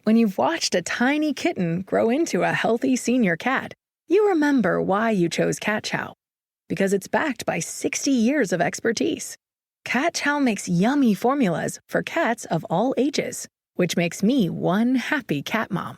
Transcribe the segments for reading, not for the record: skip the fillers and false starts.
When you've watched a tiny kitten grow into a healthy senior cat, you remember why you chose Cat Chow. Because it's backed by 60 years of expertise. Cat Chow makes yummy formulas for cats of all ages, which makes me one happy cat mom.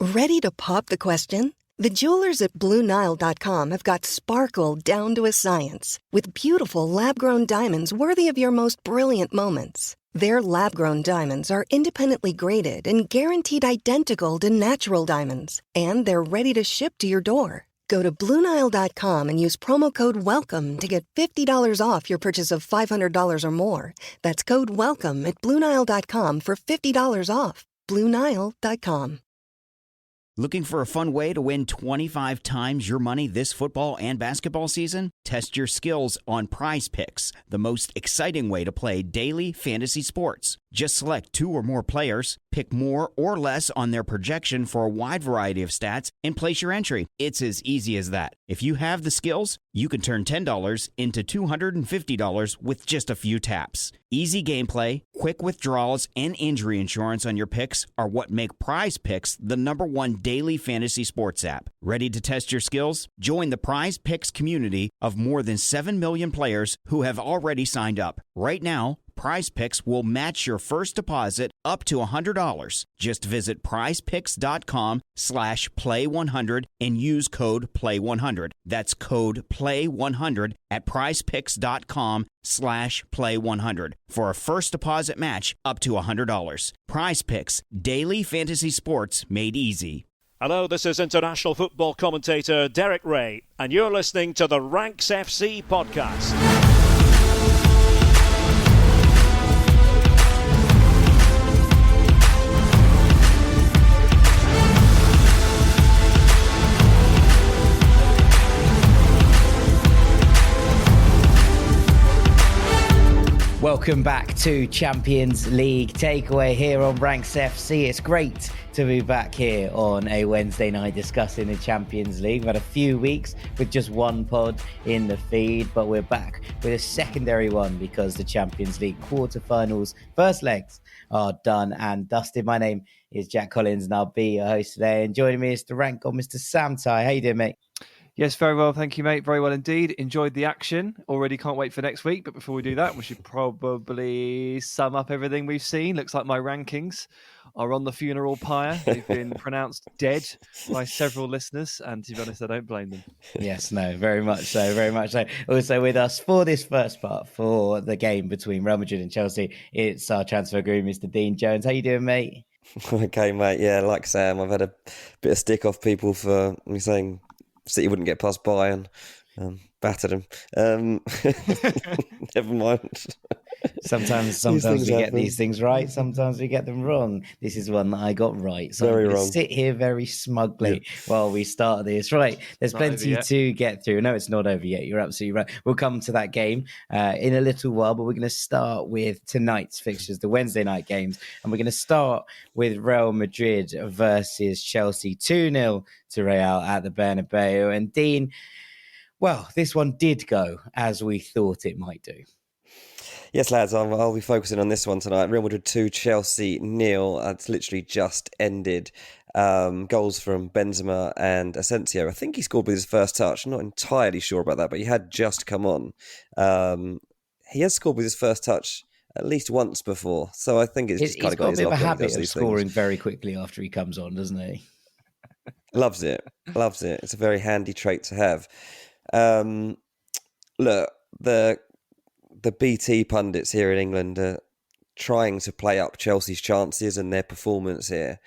Ready to pop the question? The jewelers at BlueNile.com have got sparkle down to a science with beautiful lab-grown diamonds worthy of your most brilliant moments. Their lab-grown diamonds are independently graded and guaranteed identical to natural diamonds, and they're ready to ship to your door. Go to BlueNile.com and use promo code WELCOME to get $50 off your purchase of $500 or more. That's code WELCOME at BlueNile.com for $50 off. BlueNile.com. Looking for a fun way to win 25 times your money this football and basketball season? Test your skills on Prize Picks, the most exciting way to play daily fantasy sports. Just select 2 or more players, pick more or less on their projection for a wide variety of stats, and place your entry. It's as easy as that. If you have the skills, you can turn $10 into $250 with just a few taps. Easy gameplay, quick withdrawals, and injury insurance on your picks are what make Prize Picks the #1 daily fantasy sports app. Ready to test your skills? Join the Prize Picks community of more than 7 million players who have already signed up. Right now, Prize Picks will match your first deposit up to $100. Just visit prizepicks.com/play100 and use code play100. That's code play100 at prizepicks.com/play100 for a first deposit match up to $100. Prize Picks, daily fantasy sports made easy. Hello, this is international football commentator Derek Ray, and you're listening to the Ranks FC podcast. Welcome back to Champions League Takeaway here on Ranks FC. It's great to be back here on a Wednesday night discussing the Champions League. We've had a few weeks with just one pod in the feed, but we're back with a secondary one because the Champions League quarterfinals first legs are done and dusted. My name is Jack Collins and I'll be your host today. And joining me is the rank on Mr. Sam Ty. How you doing, mate? Yes, very well. Thank you, mate. Very well indeed. Enjoyed the action. Already can't wait for next week. But before we do that, we should probably sum up everything we've seen. Looks like my rankings are on the funeral pyre. They've been pronounced dead by several listeners. And to be honest, I don't blame them. Yes, no, very much so. Very much so. Also with us for this first part for the game between Real Madrid and Chelsea, it's our transfer guru, Mr. Dean Jones. How you doing, mate? Okay, mate. Yeah, like Sam, I've had a bit of stick off people for me saying City wouldn't get past Bayern. Battered them. Never mind. Sometimes we get these things right. Sometimes we get them wrong. This is one that I got right. So very I'm wrong. Sit here very smugly while we start this. Right. There's plenty to get through. No, it's not over yet. You're absolutely right. We'll come to that game in a little while, but we're going to start with tonight's fixtures, the Wednesday night games. And we're going to start with Real Madrid versus Chelsea. 2-0 to Real at the Bernabeu. And Dean, well, this one did go as we thought it might do. Yes, lads, I'll be focusing on this one tonight. Real Madrid 2, Chelsea 0. It's literally just ended. Goals from Benzema and Asensio. I think he scored with his first touch. I'm not entirely sure about that, but he had just come on. He has scored with his first touch at least once before. So I think it's just kind of got his luck. He's got a bit of a habit habit of scoring very quickly after he comes on, doesn't he? Loves it. It's a very handy trait to have. Look, the BT pundits here in England are trying to play up Chelsea's chances and their performance here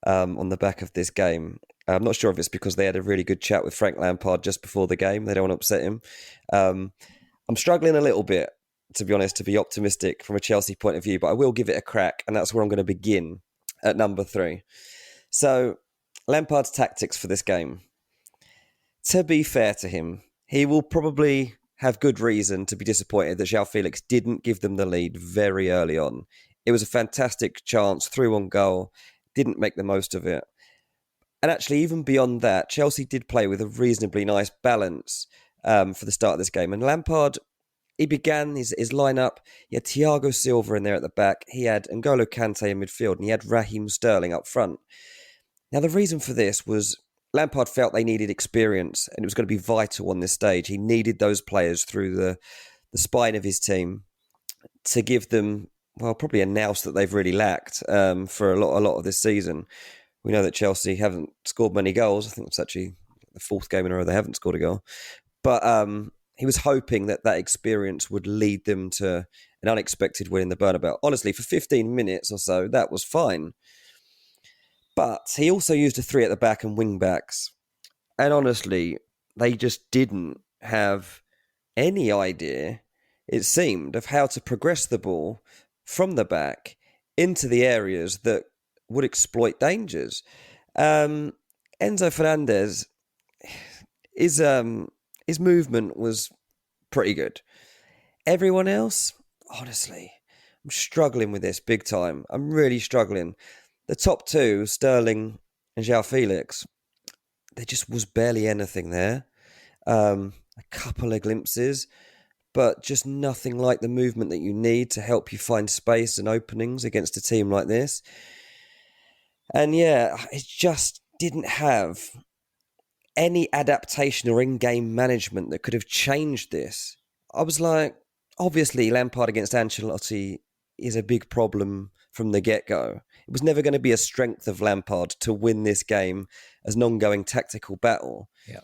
on the back of this game. I'm not sure if it's because they had a really good chat with Frank Lampard just before the game. They don't want to upset him. I'm struggling a little bit, to be honest, to be optimistic from a Chelsea point of view, but I will give it a crack, and that's where I'm going to begin at number 3. So, Lampard's tactics for this game. To be fair to him, he will probably have good reason to be disappointed that João Felix didn't give them the lead very early on. It was a fantastic chance, through on goal, didn't make the most of it. And actually, even beyond that, Chelsea did play with a reasonably nice balance for the start of this game. And Lampard he began his lineup. He had Thiago Silva in there at the back. He had N'Golo Kante in midfield, and he had Raheem Sterling up front. Now, the reason for this was Lampard felt they needed experience, and it was going to be vital on this stage. He needed those players through the spine of his team to give them, well, probably a nous that they've really lacked for a lot of this season. We know that Chelsea haven't scored many goals. I think it's actually the fourth game in a row they haven't scored a goal. But he was hoping that experience would lead them to an unexpected win in the Bernabeu. Honestly, for 15 minutes or so, that was fine. But he also used a three at the back and wing backs. And honestly, they just didn't have any idea, it seemed, of how to progress the ball from the back into the areas that would exploit dangers. Enzo Fernandez, his movement was pretty good. Everyone else, honestly, I'm struggling with this big time. I'm really struggling. The top two, Sterling and João Felix, there just was barely anything there. A couple of glimpses, but just nothing like the movement that you need to help you find space and openings against a team like this. And yeah, it just didn't have any adaptation or in-game management that could have changed this. I was like, obviously Lampard against Ancelotti is a big problem from the get-go. It was never going to be a strength of Lampard to win this game as an ongoing tactical battle. Yeah.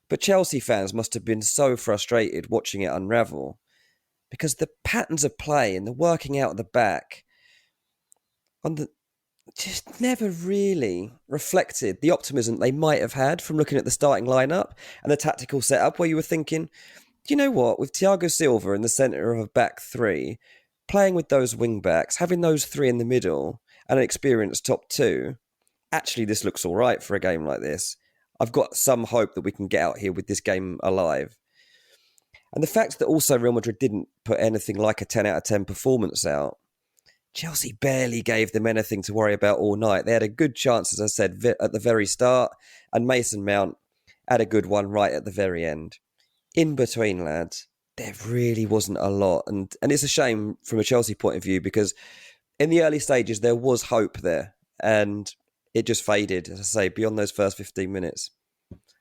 But Chelsea fans must have been so frustrated watching it unravel because the patterns of play and the working out at the back just never really reflected the optimism they might have had from looking at the starting lineup and the tactical setup, where you were thinking, do you know what, with Thiago Silva in the centre of a back three, playing with those wing backs, having those three in the middle and an experienced top two, actually this looks all right for a game like this. I've got some hope that we can get out here with this game alive. And the fact that also Real Madrid didn't put anything like a 10 out of 10 performance out, Chelsea barely gave them anything to worry about all night. They had a good chance, as I said, at the very start, and Mason Mount had a good one right at the very end. In between, lads, there really wasn't a lot. And it's a shame from a Chelsea point of view, because in the early stages, there was hope there. And it just faded, as I say, beyond those first 15 minutes.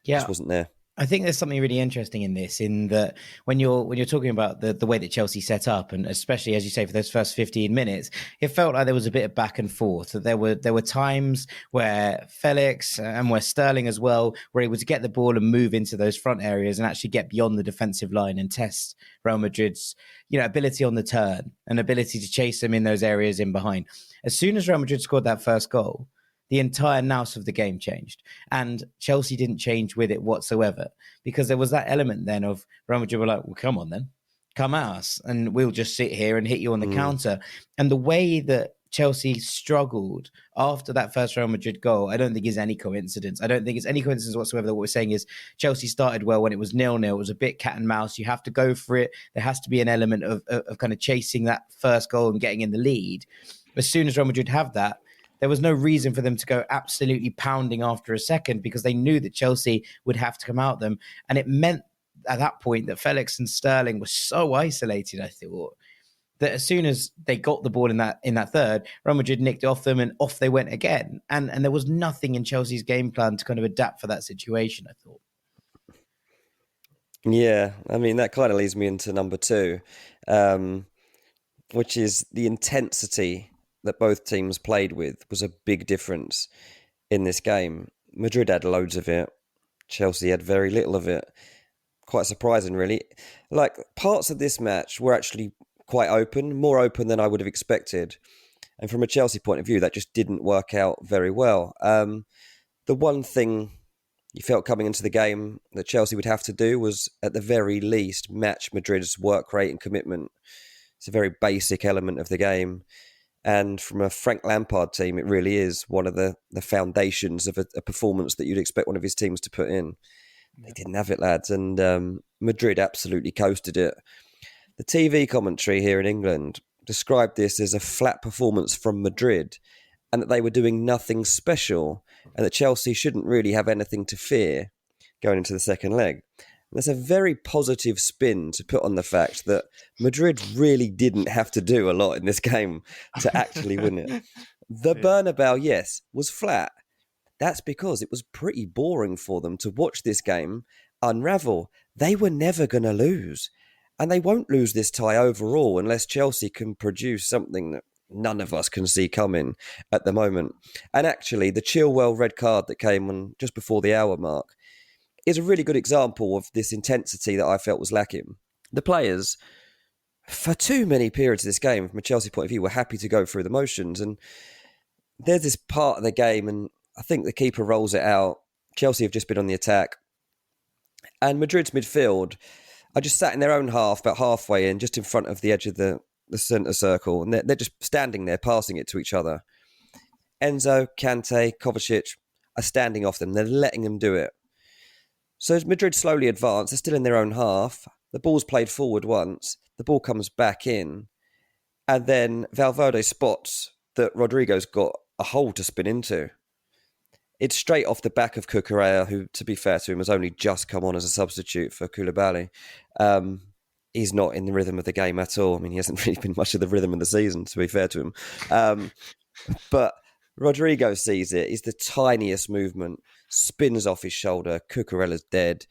Yeah. It just wasn't there. I think there's something really interesting in this, in that when you're talking about the way that Chelsea set up, and especially, as you say, for those first 15 minutes, it felt like there was a bit of back and forth. That there were times where Felix and where Sterling as well were able to get the ball and move into those front areas and actually get beyond the defensive line and test Real Madrid's ability on the turn and ability to chase them in those areas in behind. As soon as Real Madrid scored that first goal, the entire nous of the game changed, and Chelsea didn't change with it whatsoever, because there was that element then of Real Madrid were like, well, come on then, come at us and we'll just sit here and hit you on the counter. And the way that Chelsea struggled after that first Real Madrid goal, I don't think is any coincidence. I don't think it's any coincidence whatsoever that what we're saying is Chelsea started well when it was 0-0. It was a bit cat and mouse. You have to go for it. There has to be an element of kind of chasing that first goal and getting in the lead. As soon as Real Madrid have that, there was no reason for them to go absolutely pounding after a second, because they knew that Chelsea would have to come out them. And it meant at that point that Felix and Sterling were so isolated, I thought, that as soon as they got the ball in that third, Real Madrid nicked it off them and off they went again. And there was nothing in Chelsea's game plan to kind of adapt for that situation, I thought. Yeah, I mean, that kind of leads me into number two, which is the intensity that both teams played with was a big difference in this game. Madrid had loads of it. Chelsea had very little of it. Quite surprising, really. Like, parts of this match were actually quite open, more open than I would have expected. And from a Chelsea point of view, that just didn't work out very well. The one thing you felt coming into the game that Chelsea would have to do was, at the very least, match Madrid's work rate and commitment. It's a very basic element of the game. And from a Frank Lampard team, it really is one of the foundations of a performance that you'd expect one of his teams to put in. Yeah. They didn't have it, lads. And Madrid absolutely coasted it. The TV commentary here in England described this as a flat performance from Madrid, and that they were doing nothing special, and that Chelsea shouldn't really have anything to fear going into the second leg. That's a very positive spin to put on the fact that Madrid really didn't have to do a lot in this game to actually win it. The Bernabeu, yes, was flat. That's because it was pretty boring for them to watch this game unravel. They were never going to lose. And they won't lose this tie overall unless Chelsea can produce something that none of us can see coming at the moment. And actually, the Chilwell red card that came on just before the hour mark is a really good example of this intensity that I felt was lacking. The players, for too many periods of this game, from a Chelsea point of view, were happy to go through the motions. And there's this part of the game, and I think the keeper rolls it out. Chelsea have just been on the attack. And Madrid's midfield are just sat in their own half, about halfway in, just in front of the edge of the centre circle. And they're just standing there, passing it to each other. Enzo, Kante, Kovacic are standing off them. They're letting them do it. So as Madrid slowly advance, they're still in their own half. The ball's played forward once. The ball comes back in. And then Valverde spots that Rodrigo's got a hole to spin into. It's straight off the back of Cucurella, who, to be fair to him, has only just come on as a substitute for Koulibaly. He's not in the rhythm of the game at all. I mean, he hasn't really been much of the rhythm of the season, to be fair to him. But Rodrigo sees it. It's the tiniest movement. Spins off his shoulder. Cucurella's dead.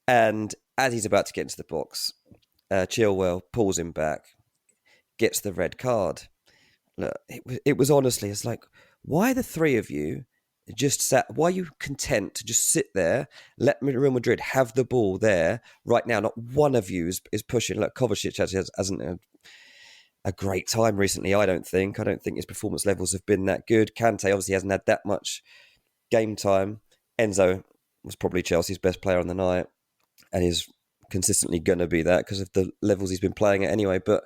And as he's about to get into the box, Chilwell pulls him back, gets the red card. Look, it was honestly, it's like, why the three of you just sat? Why are you content to just sit there, let Real Madrid have the ball there right now? Not one of you is pushing. Look, Kovacic actually hasn't a great time recently, I don't think. His performance levels have been that good. Kante obviously hasn't had that much game time. Enzo was probably Chelsea's best player on the night and is consistently going to be that because of the levels he's been playing at anyway. But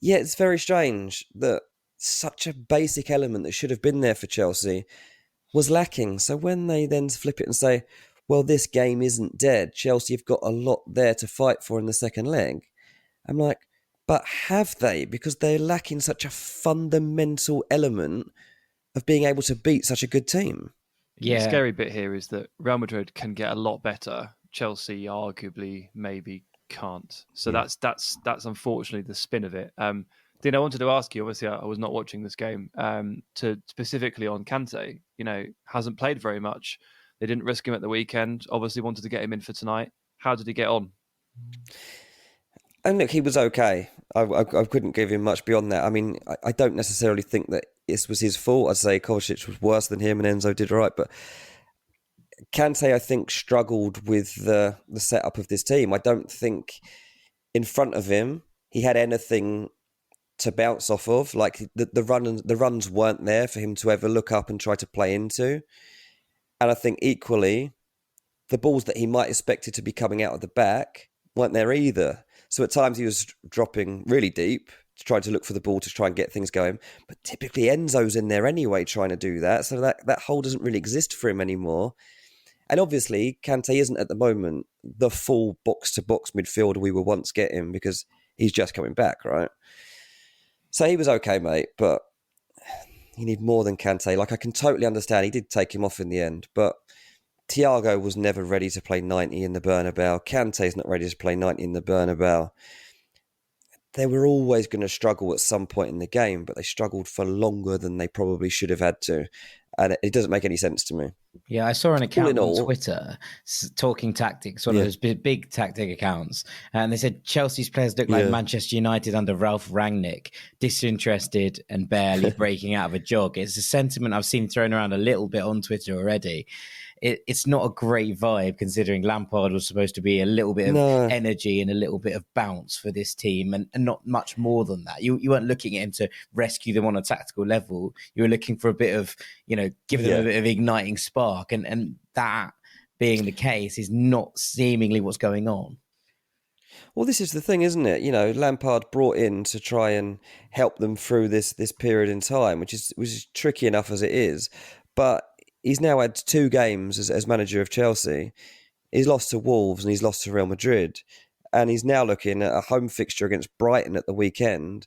yeah, it's very strange that such a basic element that should have been there for Chelsea was lacking. So when they then flip it and say, well, this game isn't dead, Chelsea have got a lot there to fight for in the second leg, I'm like, but have they? Because they're lacking such a fundamental element of being able to beat such a good team. Yeah. The scary bit here is that Real Madrid can get a lot better. Chelsea arguably maybe can't. So that's unfortunately the spin of it. Dean, I wanted to ask you, obviously I was not watching this game, to specifically on Kante, hasn't played very much. They didn't risk him at the weekend, obviously wanted to get him in for tonight. How did he get on? And look, he was okay. I couldn't give him much beyond that. I mean, I don't necessarily think that this was his fault. I'd say Kovacic was worse than him and Enzo did all right. But Kante, I think, struggled with the setup of this team. I don't think in front of him he had anything to bounce off of. Like the runs weren't there for him to ever look up and try to play into. And I think equally, the balls that he might expected to be coming out of the back weren't there either. So at times he was dropping really deep to try to look for the ball to try and get things going. But typically Enzo's in there anyway trying to do that. So that hole doesn't really exist for him anymore. And obviously Kante isn't at the moment the full box-to-box midfielder we were once getting because he's just coming back, right? So he was okay, mate, but you need more than Kante. Like, I can totally understand. He did take him off in the end, but Thiago was never ready to play 90 in the Bernabeu. Kante's not ready to play 90 in the Bernabeu. They were always going to struggle at some point in the game, but they struggled for longer than they probably should have had to. And it doesn't make any sense to me. Yeah, I saw an account on Twitter talking tactics, one of those big tactic accounts. And they said Chelsea's players look like Manchester United under Ralph Rangnick, disinterested and barely breaking out of a jog. It's a sentiment I've seen thrown around a little bit on Twitter already. It's not a great vibe considering Lampard was supposed to be a little bit of energy and a little bit of bounce for this team and not much more than that. You weren't looking at him to rescue them on a tactical level. You were looking for a bit of, giving them a bit of igniting spark. And that being the case is not seemingly what's going on. Well, this is the thing, isn't it? Lampard brought in to try and help them through this period in time, which is tricky enough as it is. But he's now had 2 games as manager of Chelsea. He's lost to Wolves and he's lost to Real Madrid. And he's now looking at a home fixture against Brighton at the weekend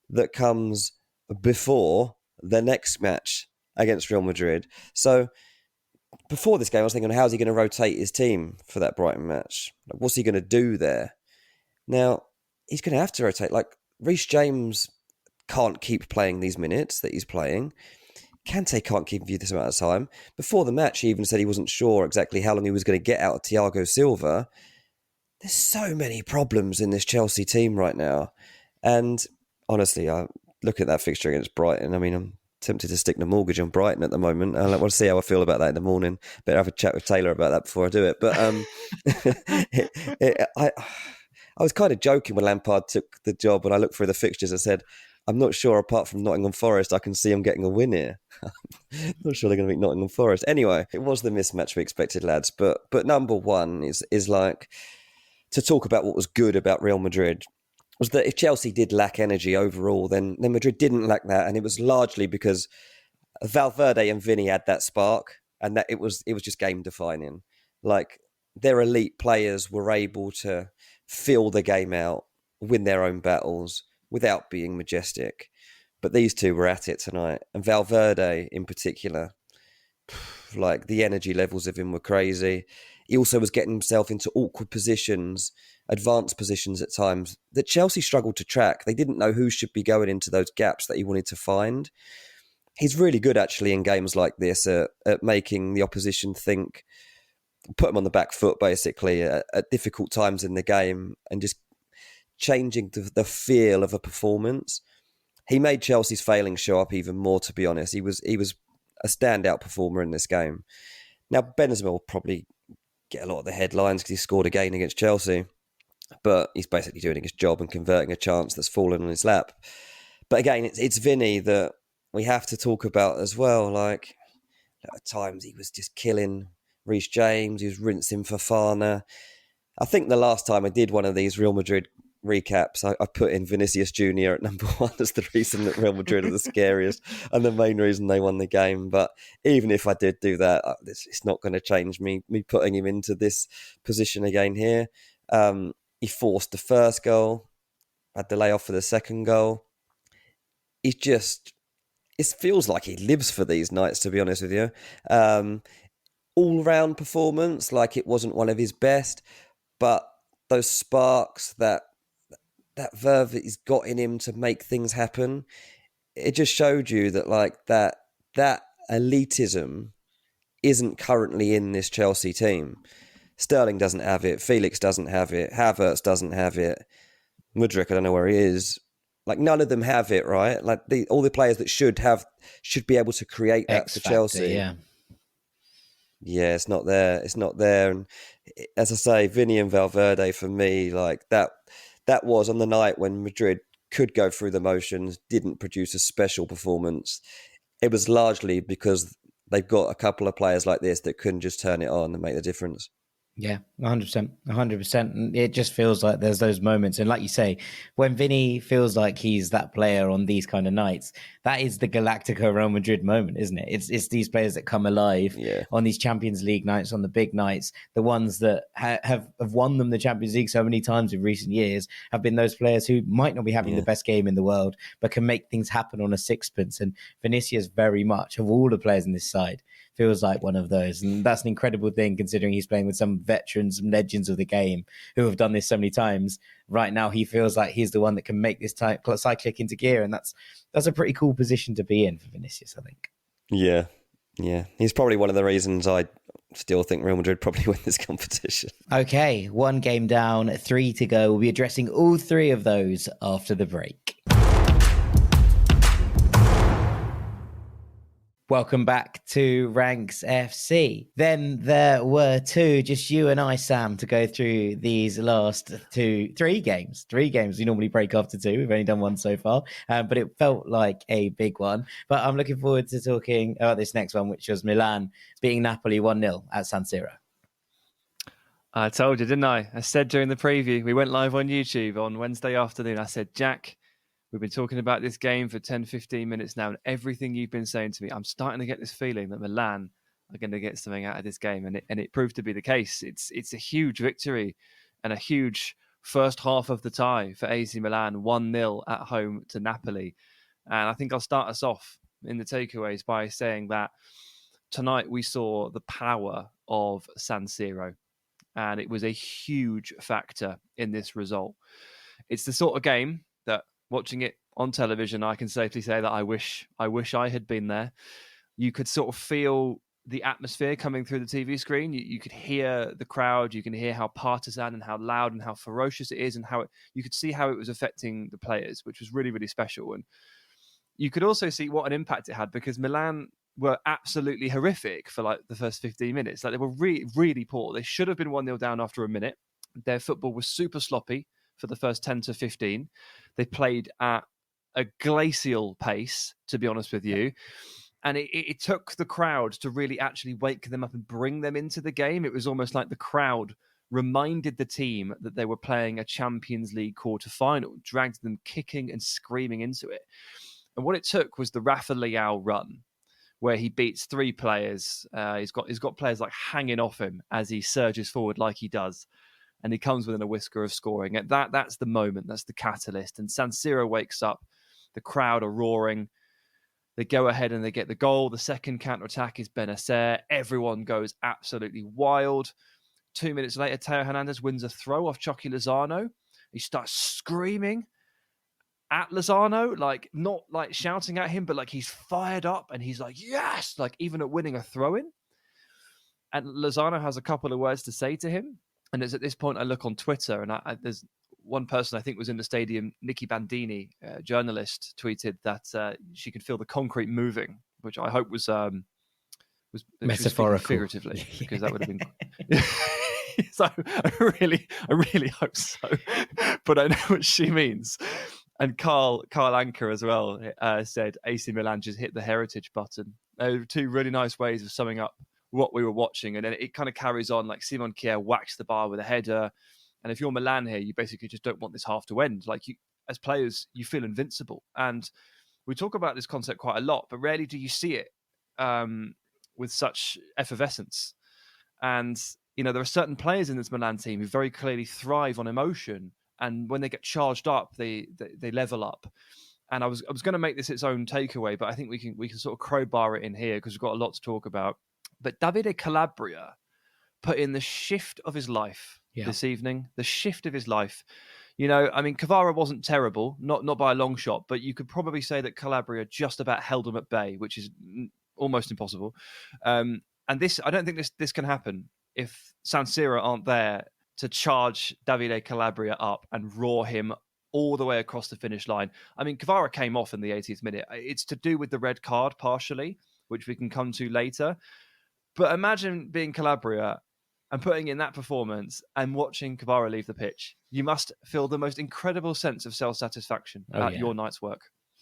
that comes before the next match against Real Madrid. So before this game, I was thinking, how's he going to rotate his team for that Brighton match? Like, what's he going to do there? Now, he's going to have to rotate. Like, Reece James can't keep playing these minutes that he's playing. Kante can't keep you this amount of time. Before the match, he even said he wasn't sure exactly how long he was going to get out of Thiago Silva. There's so many problems in this Chelsea team right now. And honestly, I look at that fixture against Brighton. I mean, I'm tempted to stick the mortgage on Brighton at the moment. I want to see how I feel about that in the morning. Better have a chat with Taylor about that before I do it. But I was kind of joking when Lampard took the job, and I looked through the fixtures and said, I'm not sure, apart from Nottingham Forest, I can see him getting a win here. Not sure they're going to beat Nottingham Forest. Anyway, it was the mismatch we expected, lads. But number one is like, to talk about what was good about Real Madrid was that if Chelsea did lack energy overall, then Madrid didn't lack that. And it was largely because Valverde and Vini had that spark, and that it was just game defining. Like, their elite players were able to feel the game out, win their own battles without being majestic. But these two were at it tonight. And Valverde in particular, like, the energy levels of him were crazy. He also was getting himself into awkward positions, advanced positions at times that Chelsea struggled to track. They didn't know who should be going into those gaps that he wanted to find. He's really good, actually, in games like this at making the opposition think, put them on the back foot, basically, at difficult times in the game, and just changing the feel of a performance. He made Chelsea's failings show up even more, to be honest. He was a standout performer in this game. Now, Benzema will probably get a lot of the headlines because he scored again against Chelsea, but he's basically doing his job and converting a chance that's fallen on his lap. But again, it's Vini that we have to talk about as well. Like, at times he was just killing Reece James. He was rinsing Fofana. I think the last time I did one of these Real Madrid recaps, I put in Vinicius Jr. at number one as the reason that Real Madrid are the scariest and the main reason they won the game. But even if I did do that, it's not going to change me putting him into this position again here. He forced the first goal, had the layoff for the second goal. It feels like he lives for these nights, to be honest with you. All-round performance, like, it wasn't one of his best, but those sparks that verve that he's got in him to make things happen, it just showed you that, like, that elitism isn't currently in this Chelsea team. Sterling doesn't have it. Felix doesn't have it. Havertz doesn't have it. Mudryk, I don't know where he is. Like, none of them have it, right? Like, all the players that should be able to create that for Chelsea. Yeah, it's not there. It's not there. And as I say, Vini and Valverde, for me, like, that was on the night when Madrid could go through the motions, didn't produce a special performance. It was largely because they've got a couple of players like this that couldn't just turn it on and make the difference. Yeah, 100%. 100%. It just feels like there's those moments. And like you say, when Vini feels like he's that player on these kind of nights, that is the Galactico Real Madrid moment, isn't it? It's these players that come alive on these Champions League nights, on the big nights. The ones that have won them the Champions League so many times in recent years have been those players who might not be having the best game in the world, but can make things happen on a sixpence. And Vinicius, very much, of all the players in this side, feels like one of those. And that's an incredible thing, considering he's playing with some veterans, some legends of the game who have done this so many times. Right now, he feels like he's the one that can make this side click into gear. And that's a pretty cool position to be in for Vinicius, I think. Yeah. He's probably one of the reasons I still think Real Madrid probably win this competition. Okay, 1 game down, 3 to go. We'll be addressing all 3 of those after the break. Welcome back to Ranks FC. Then there were 2, just you and I, Sam, to go through these last 3 games. 3 games. We normally break after 2. We've only done 1 so far, but it felt like a big one. But I'm looking forward to talking about this next one, which was Milan beating Napoli 1-0 at San Siro. I told you, didn't I? I said during the preview, we went live on YouTube on Wednesday afternoon. I said, Jack, we've been talking about this game for 10, 15 minutes now, and everything you've been saying to me, I'm starting to get this feeling that Milan are going to get something out of this game. And it proved to be the case. It's a huge victory and a huge first half of the tie for AC Milan, 1-0 at home to Napoli. And I think I'll start us off in the takeaways by saying that tonight we saw the power of San Siro, and it was a huge factor in this result. It's the sort of game that, watching it on television, I can safely say that I wish I had been there. You could sort of feel the atmosphere coming through the TV screen. You could hear the crowd. You can hear how partisan and how loud and how ferocious it is, and you could see how it was affecting the players, which was really, really special. And you could also see what an impact it had, because Milan were absolutely horrific for like the first 15 minutes. Like, they were really, really poor. They should have been 1-0 down after a minute. Their football was super sloppy for the first 10 to 15. They played at a glacial pace, to be honest with you. And it took the crowd to really actually wake them up and bring them into the game. It was almost like the crowd reminded the team that they were playing a Champions League quarter-final, dragged them kicking and screaming into it. And what it took was the Rafa Leao run, where he beats 3 players. He's got players like hanging off him as he surges forward like he does. And he comes within a whisker of scoring. And that's the moment. That's the catalyst. And San Siro wakes up. The crowd are roaring. They go ahead and they get the goal. The second counter-attack is Benacer. Everyone goes absolutely wild. 2 minutes later, Teo Hernandez wins a throw off Chucky Lozano. He starts screaming at Lozano, like not like shouting at him, but like he's fired up and he's like, yes, like even at winning a throw-in. And Lozano has a couple of words to say to him. And it's at this point I look on Twitter, and there's one person I think was in the stadium, Nikki Bandini, journalist, tweeted that she could feel the concrete moving, which I hope was metaphorical, figuratively, because that would have been. So I really hope so, but I know what she means. And Carl Anker as well said AC Milan just hit the heritage button. 2 really nice ways of summing up what we were watching, and then it kind of carries on. Like, Simon Kjær whacks the bar with a header. And if you're Milan here, you basically just don't want this half to end. Like, you, as players, you feel invincible. And we talk about this concept quite a lot, but rarely do you see it with such effervescence. And, you know, there are certain players in this Milan team who very clearly thrive on emotion. And when they get charged up, they level up. And I was going to make this its own takeaway, but I think we can sort of crowbar it in here because we've got a lot to talk about. But Davide Calabria put in the shift of his life this evening, the shift of his life. You know, I mean, Kvara wasn't terrible, not by a long shot, but you could probably say that Calabria just about held him at bay, which is almost impossible. And this, I don't think this can happen if San Siro aren't there to charge Davide Calabria up and roar him all the way across the finish line. I mean, Kvara came off in the 80th minute. It's to do with the red card partially, which we can come to later. But imagine being Calabria and putting in that performance and watching Kvara leave the pitch. You must feel the most incredible sense of self-satisfaction at your night's work.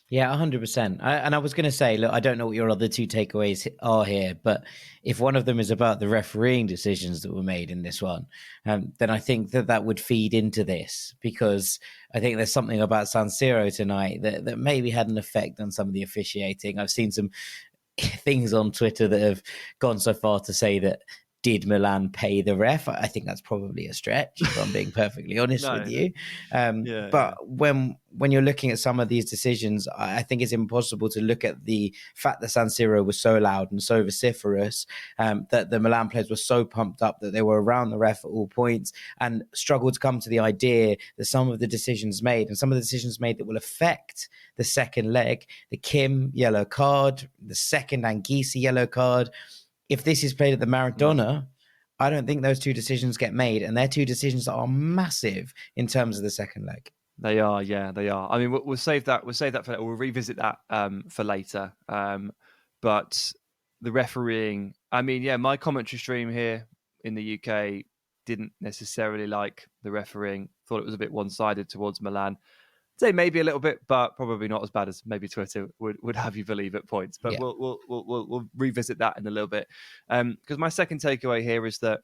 Yeah, 100%. And I was going to say, look, I don't know what your other 2 takeaways are here, but if one of them is about the refereeing decisions that were made in this one, then I think that would feed into this, because I think there's something about San Siro tonight that maybe had an effect on some of the officiating. I've seen some things on Twitter that have gone so far to say that, did Milan pay the ref? I think that's probably a stretch, if I'm being perfectly honest with you. But when you're looking at some of these decisions, I think it's impossible to look at the fact that San Siro was so loud and so vociferous, that the Milan players were so pumped up that they were around the ref at all points and struggled to come to the idea that some of the decisions made that will affect the second leg, the Kim yellow card, the second Anguissa yellow card, if this is played at the Maradona, I don't think those 2 decisions get made. And they're 2 decisions that are massive in terms of the second leg. They are, yeah, they are. I mean, we'll save that. We'll revisit that for later. But the refereeing, I mean, yeah, my commentary stream here in the UK didn't necessarily like the refereeing. Thought it was a bit one-sided towards Milan. Say maybe a little bit, but probably not as bad as maybe Twitter would have you believe at points. But we'll revisit that in a little bit. Because my second takeaway here is that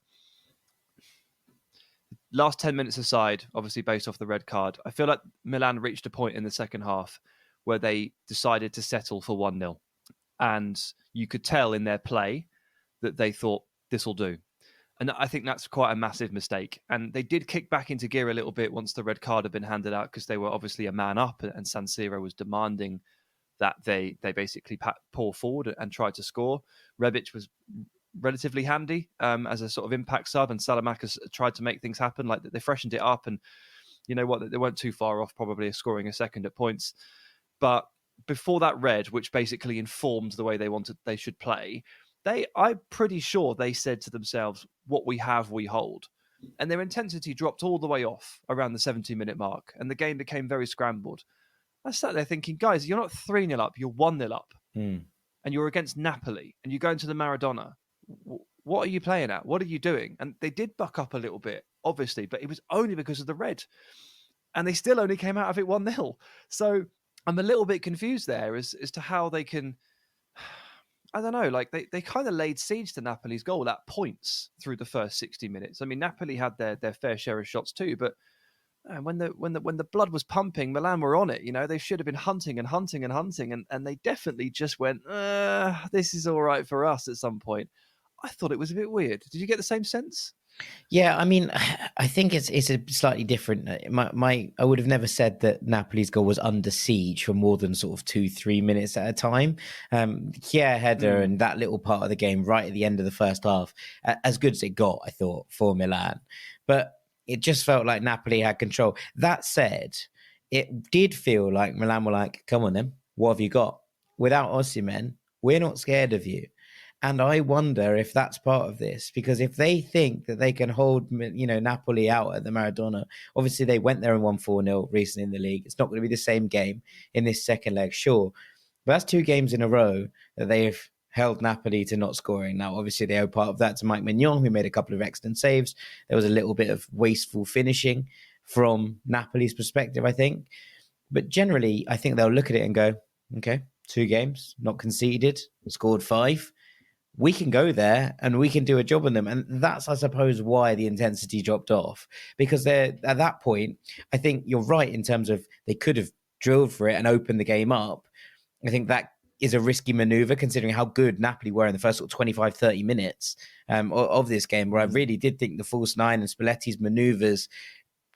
last 10 minutes aside, obviously based off the red card, I feel like Milan reached a point in the second half where they decided to settle for 1-0. And you could tell in their play that they thought, this will do. And I think that's quite a massive mistake. And they did kick back into gear a little bit once the red card had been handed out, because they were obviously a man up and San Siro was demanding that they basically pour forward and tried to score. Rebic was relatively handy as a sort of impact sub, and Salamakas tried to make things happen. Like they freshened it up, and you know what, they weren't too far off probably scoring a second at points. But before that red, which basically informed the way they should play, I'm pretty sure they said to themselves, what we have, we hold. And their intensity dropped all the way off around the 70-minute mark, and the game became very scrambled. I sat there thinking, guys, you're not 3-0 up, you're 1-0 up. And you're against Napoli, and you go into the Maradona. What are you playing at? What are you doing? And they did buck up a little bit, obviously, but it was only because of the red. And they still only came out of it 1-0. So I'm a little bit confused there as to how they can... I don't know, like they kind of laid siege to Napoli's goal at points through the first 60 minutes. I mean, Napoli had their fair share of shots too, but when the blood was pumping, Milan were on it. You know, they should have been hunting, and they definitely just went, this is all right for us at some point. I thought it was a bit weird. Did you get the same sense? Yeah, I mean, I think it's a slightly different. I would have never said that Napoli's goal was under siege for more than sort of 2-3 minutes at a time. Header and that little part of the game right at the end of the first half, as good as it got, I thought, for Milan. But it just felt like Napoli had control. That said, it did feel like Milan were like, come on then, what have you got? Without Osimhen, we're not scared of you. And I wonder if that's part of this, because if they think that they can hold, Napoli out at the Maradona, obviously they went there and won 4-0 recently in the league. It's not going to be the same game in this second leg, sure. But that's 2 games in a row that they've held Napoli to not scoring. Now, obviously, they owe part of that to Mike Mignon, who made a couple of excellent saves. There was a little bit of wasteful finishing from Napoli's perspective, I think. But generally, I think they'll look at it and go, okay, 2 games, not conceded, scored 5. We can go there and we can do a job on them. And that's, I suppose, why the intensity dropped off. Because they're at that point, I think you're right in terms of they could have drilled for it and opened the game up. I think that is a risky maneuver considering how good Napoli were in the first sort of 25, 30 minutes of this game, where I really did think the false 9 and Spalletti's maneuvers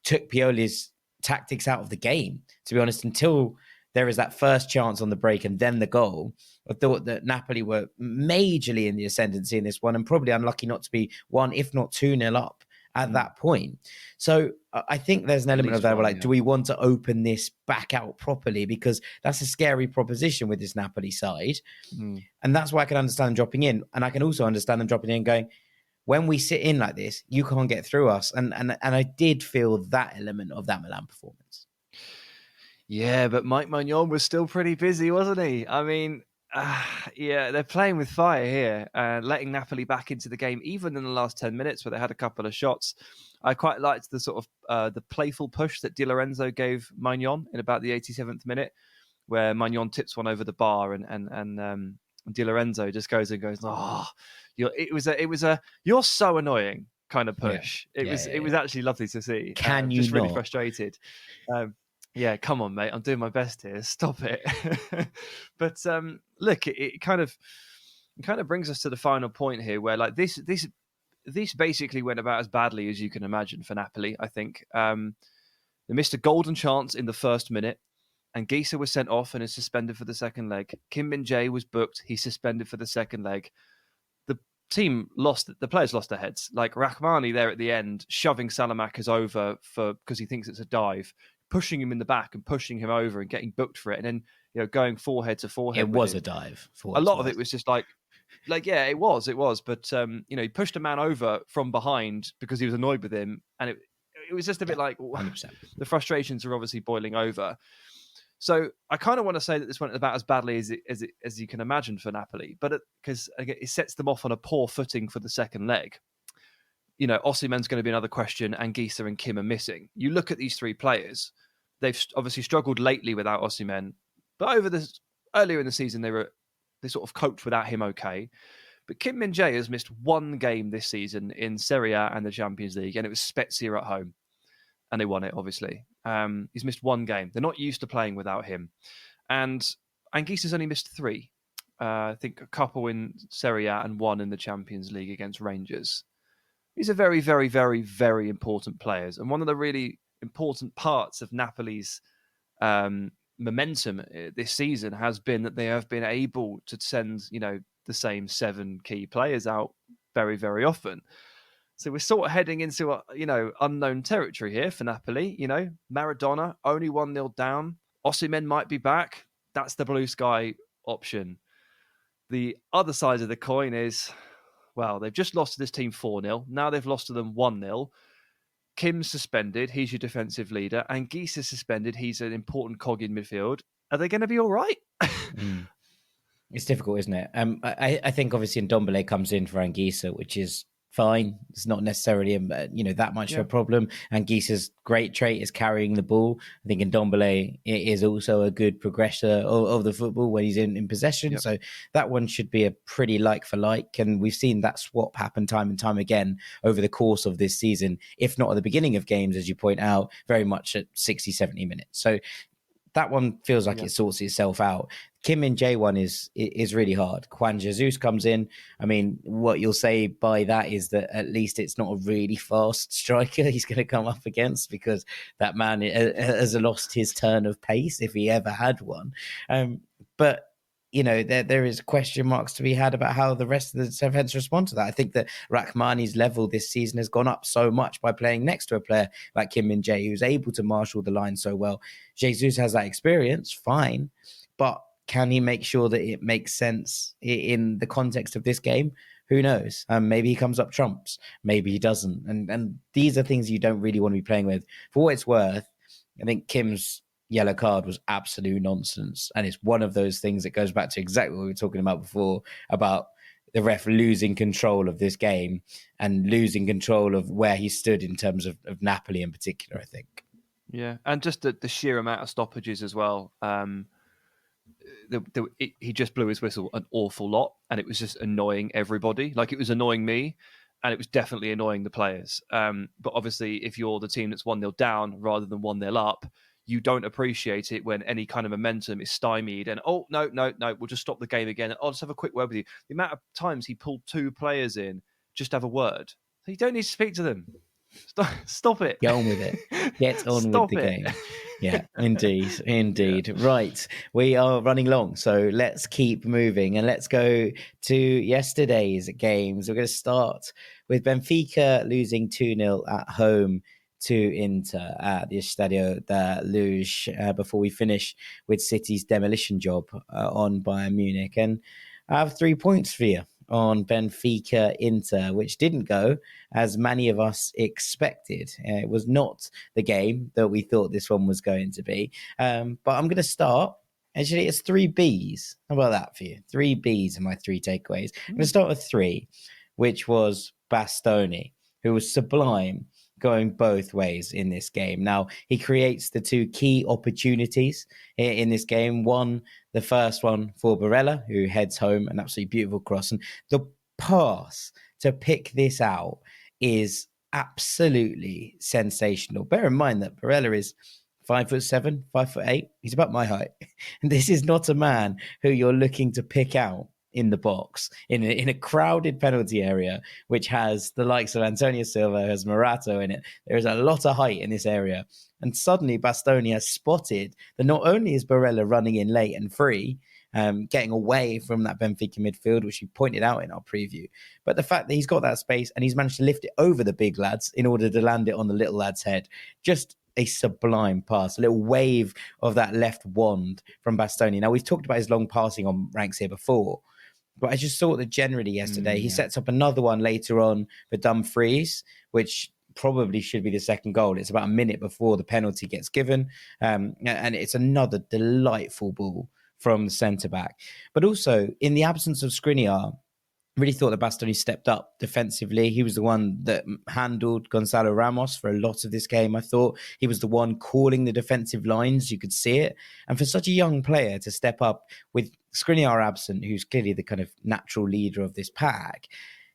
took Pioli's tactics out of the game, to be honest, until there is that first chance on the break and then the goal. I thought that Napoli were majorly in the ascendancy in this one and probably unlucky not to be 1, if not 2-0 up at that point. So I think there's an element of that. We're like, do we want to open this back out properly? Because that's a scary proposition with this Napoli side. And that's why I can understand them dropping in. And I can also understand them dropping in and going, when we sit in like this, you can't get through us. And I did feel that element of that Milan performance. Yeah, but Mike Mignon was still pretty busy, wasn't he? I mean, they're playing with fire here, letting Napoli back into the game, even in the last 10 minutes where they had a couple of shots. I quite liked the sort of the playful push that Di Lorenzo gave Mignon in about the 87th minute, where Mignon tips one over the bar and Di Lorenzo just goes, it was a you're so annoying kind of push. It was actually lovely to see. Can you just not? Really frustrated. Yeah, come on, mate. I'm doing my best here. Stop it. But look, it kind of brings us to the final point here, where like this basically went about as badly as you can imagine for Napoli. I think they missed a golden chance in the first minute, and Gisa was sent off and is suspended for the second leg. Kim Min-jae was booked. He's suspended for the second leg. The players lost their heads. Like Rahmani there at the end, shoving Salamakas over because he thinks it's a dive, pushing him in the back and pushing him over and getting booked for it, and then going forehead to forehead. It was a dive. A lot of it was just like yeah, it was. But he pushed a man over from behind because he was annoyed with him, and it was just a bit like 100%. The frustrations are obviously boiling over. So I kind of want to say that this went about as badly as you can imagine for Napoli, but because it sets them off on a poor footing for the second leg. Osimhen's going to be another question, and Gisa and Kim are missing. You look at these 3 players; they've obviously struggled lately without Osimhen, but earlier in the season they sort of coped without him okay. But Kim Min-jae has missed 1 game this season in Serie A and the Champions League, and it was Spezia at home, and they won it. Obviously, he's missed 1 game. They're not used to playing without him, and Gisa's only missed 3. I think a couple in Serie A and 1 in the Champions League against Rangers. These are very, very, very, very important players. And one of the really important parts of Napoli's momentum this season has been that they have been able to send, the same 7 key players out very, very often. So we're sort of heading into, unknown territory here for Napoli. Maradona only 1-0 down. Osimhen might be back. That's the blue sky option. The other side of the coin is, well, they've just lost to this team 4-0. Now they've lost to them 1-0. Kim's suspended. He's your defensive leader. And Geese is suspended. He's an important cog in midfield. Are they going to be all right? It's difficult, isn't it? I think obviously Ndombele comes in for Anguissa, which is fine. It's not necessarily that much of a problem. Anguissa's great trait is carrying the ball. I think Ndombele is also a good progressor of the football when he's in possession. Yep. So that one should be a pretty like for like. And we've seen that swap happen time and time again over the course of this season, if not at the beginning of games, as you point out, very much at 60, 70 minutes. So that one feels like it sorts itself out. Kim in J1 is really hard. Juan Jesus comes in. I mean, what you'll say by that is that at least it's not a really fast striker he's going to come up against, because that man has lost his turn of pace if he ever had one. But there is question marks to be had about how the rest of the defense respond to that. I think that Rachmani's level this season has gone up so much by playing next to a player like Kim Min-jae, who's able to marshal the line so well. Jesus has that experience, fine, but can he make sure that it makes sense in the context of this game? Who knows? Maybe he comes up trumps. Maybe he doesn't. And these are things you don't really want to be playing with. For what it's worth, I think Kim's yellow card was absolute nonsense. And it's one of those things that goes back to exactly what we were talking about before, about the ref losing control of this game and losing control of where he stood in terms of Napoli in particular, I think. Yeah, and just the sheer amount of stoppages as well. He just blew his whistle an awful lot, and it was just annoying everybody. Like, it was annoying me, and it was definitely annoying the players. But obviously, if you're the team that's 1-0 down rather than 1-0 up, you don't appreciate it when any kind of momentum is stymied and, no, we'll just stop the game again. And I'll just have a quick word with you. The amount of times he pulled 2 players in just to have a word. So you don't need to speak to them. Stop it. Get on with it. Get on with the game. Yeah, indeed. Yeah. Right. We are running long, so let's keep moving and let's go to yesterday's games. We're going to start with Benfica losing 2-0 at home to Inter at the Estadio da Luz before we finish with City's demolition job on Bayern Munich. And I have 3 points for you on Benfica Inter, which didn't go as many of us expected. It was not the game that we thought this one was going to be. But I'm going to start. Actually, it's 3 Bs. How about that for you? 3 Bs are my 3 takeaways. I'm going to start with 3, which was Bastoni, who was sublime going both ways in this game. Now, he creates the 2 key opportunities in this game. One, the first one for Barella, who heads home, an absolutely beautiful cross. And the pass to pick this out is absolutely sensational. Bear in mind that Barella is 5'7", 5'8". He's about my height. And this is not a man who you're looking to pick out in the box, in a crowded penalty area, which has the likes of Antonio Silva, has Morato in it. There is a lot of height in this area. And suddenly Bastoni has spotted that not only is Barella running in late and free, getting away from that Benfica midfield, which we pointed out in our preview, but the fact that he's got that space and he's managed to lift it over the big lads in order to land it on the little lad's head. Just a sublime pass, a little wave of that left wand from Bastoni. Now, we've talked about his long passing on ranks here before, but I just thought that generally yesterday, he sets up another one later on for Dumfries, which probably should be the second goal. It's about a minute before the penalty gets given. And it's another delightful ball from the centre-back. But also, in the absence of Skriniar, really thought that Bastoni stepped up defensively. He was the one that handled Gonzalo Ramos for a lot of this game. I thought he was the one calling the defensive lines. You could see it. And for such a young player to step up with Skriniar absent, who's clearly the kind of natural leader of this pack,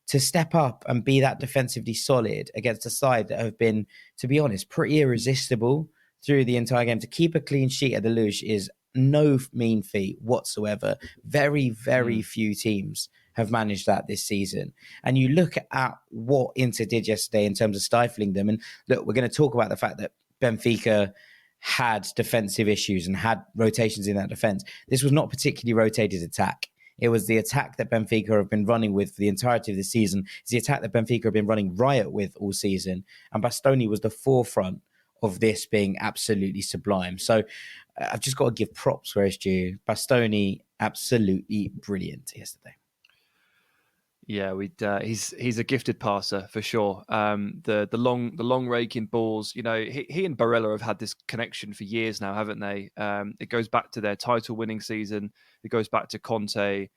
to step up and be that defensively solid against a side that have been, to be honest, pretty irresistible through the entire game. To keep a clean sheet at the Luge is no mean feat whatsoever. Very, very few teams have managed that this season. And you look at what Inter did yesterday in terms of stifling them. And look, we're going to talk about the fact that Benfica had defensive issues and had rotations in that defence. This was not particularly rotated attack. It was the attack that Benfica have been running with for the entirety of the season. It's the attack that Benfica have been running riot with all season. And Bastoni was the forefront of this being absolutely sublime. So I've just got to give props where it's due. Bastoni, absolutely brilliant yesterday. Yeah, he's a gifted passer for sure. The long raking balls, he and Barella have had this connection for years now, haven't they? It goes back to their title winning season. It goes back to Conte.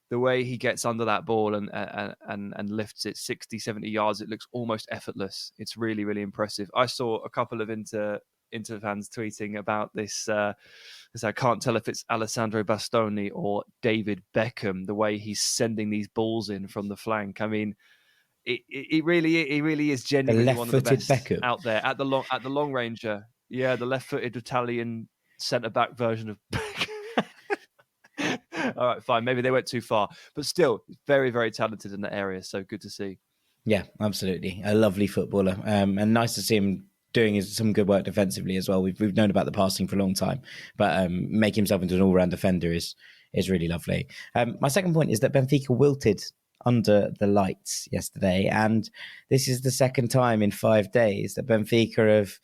The way he gets under that ball and lifts it 60, 70 yards, it looks almost effortless. It's really, really impressive. I saw a couple of Inter fans tweeting about this. I can't tell if it's Alessandro Bastoni or David Beckham, the way he's sending these balls in from the flank. I mean, it really is genuinely one of the best Beckham out there at the long ranger. Yeah, the left-footed Italian centre-back version of Beckham. All right, fine. Maybe they went too far, but still very, very talented in that area. So good to see. Yeah, absolutely. A lovely footballer, and nice to see him doing some good work defensively as well. We've known about the passing for a long time, but making himself into an all-round defender is really lovely. My second point is that Benfica wilted under the lights yesterday, and this is the second time in 5 days that Benfica have